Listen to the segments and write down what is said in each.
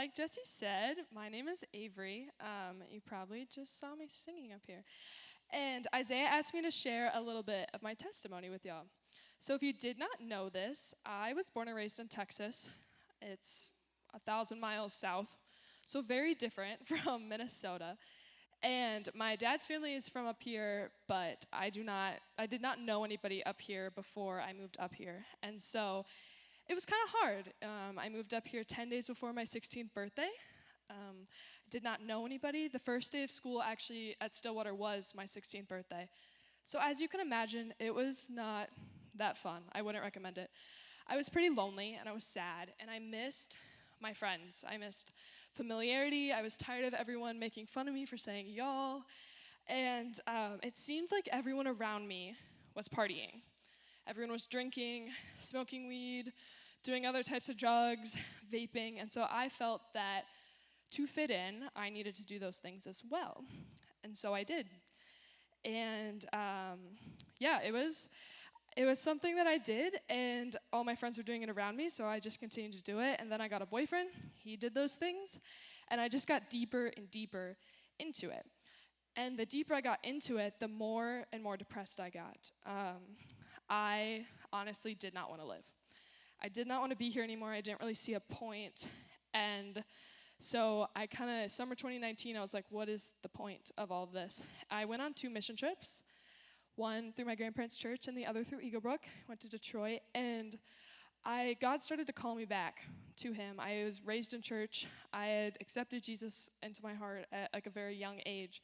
like Jesse said, my name is Avery. You probably just saw me singing up here. And Isaiah asked me to share a little bit of my testimony with y'all. So if you did not know this, I was born and raised in Texas. It's 1,000 miles south, so very different from Minnesota. And my dad's family is from up here, but I did not know anybody up here before I moved up here. And so it was kind of hard. I moved up here 10 days before my 16th birthday. Did not know anybody. The first day of school actually at Stillwater was my 16th birthday. So as you can imagine, it was not that fun. I wouldn't recommend it. I was pretty lonely and I was sad and I missed my friends. I missed familiarity. I was tired of everyone making fun of me for saying y'all. And it seemed like everyone around me was partying. Everyone was drinking, smoking weed, doing other types of drugs, vaping. And so I felt that to fit in, I needed to do those things as well. And so I did. And yeah, it was something that I did, and all my friends were doing it around me, so I just continued to do it. And then I got a boyfriend. He did those things, and I just got deeper and deeper into it. And the deeper I got into it, the more and more depressed I got. I honestly did not want to live. I did not want to be here anymore. I didn't really see a point. And so summer 2019, I was like, what is the point of all of this? I went on 2 mission trips, one through my grandparents' church and the other through Eagle Brook. Went to Detroit, and God started to call me back to him. I was raised in church. I had accepted Jesus into my heart at like a very young age.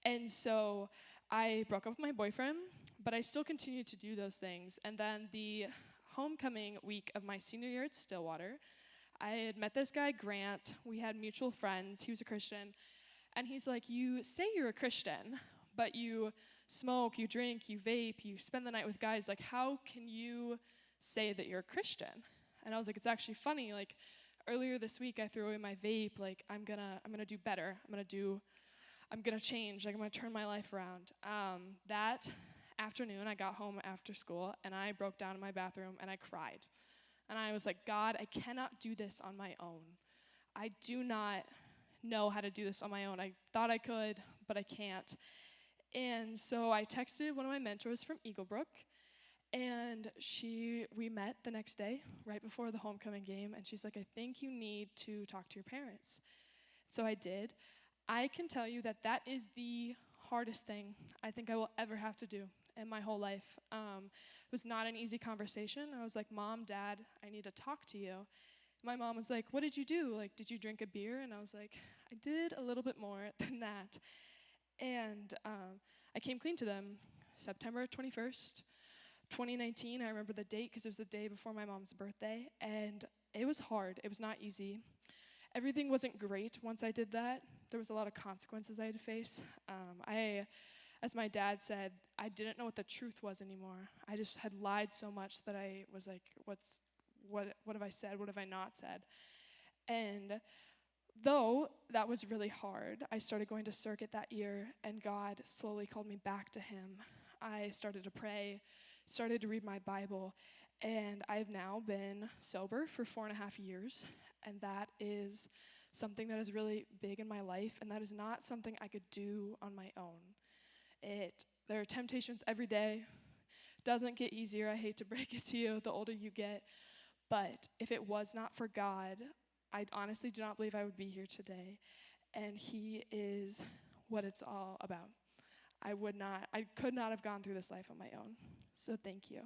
And so I broke up with my boyfriend, but I still continued to do those things. And then the homecoming week of my senior year at Stillwater, I had met this guy, Grant. We had mutual friends. He was a Christian. And he's like, you say you're a Christian, but you smoke, you drink, you vape, you spend the night with guys. Like, how can you say that you're a Christian? And I was like, it's actually funny. Like, earlier this week, I threw away my vape. Like, I'm gonna do better. I'm gonna change. Like, I'm gonna turn my life around. That afternoon, I got home after school, and I broke down in my bathroom, and I cried. And I was like, God, I cannot do this on my own. I do not know how to do this on my own. I thought I could, but I can't. And so I texted one of my mentors from Eagle Brook, and we met the next day, right before the homecoming game, and she's like, I think you need to talk to your parents. So I did. I can tell you that that is the hardest thing I think I will ever have to do in my whole life. It was not an easy conversation. I was like, Mom, Dad, I need to talk to you. My mom was like, what did you do? Like, did you drink a beer? And I was like, I did a little bit more than that. And I came clean to them September 21st, 2019. I remember the date because it was the day before my mom's birthday. And it was hard. It was not easy. Everything wasn't great once I did that. There was a lot of consequences I had to face. As my dad said, I didn't know what the truth was anymore. I just had lied so much that I was like, what have I said? What have I not said? And though that was really hard, I started going to circuit that year, and God slowly called me back to him. I started to pray, started to read my Bible, and I've now been sober for 4.5 years, and that is something that is really big in my life, and that is not something I could do on my own. There are temptations every day. It doesn't get easier. I hate to break it to you the older you get. But if it was not for God, I honestly do not believe I would be here today. And he is what it's all about. I could not have gone through this life on my own. So thank you.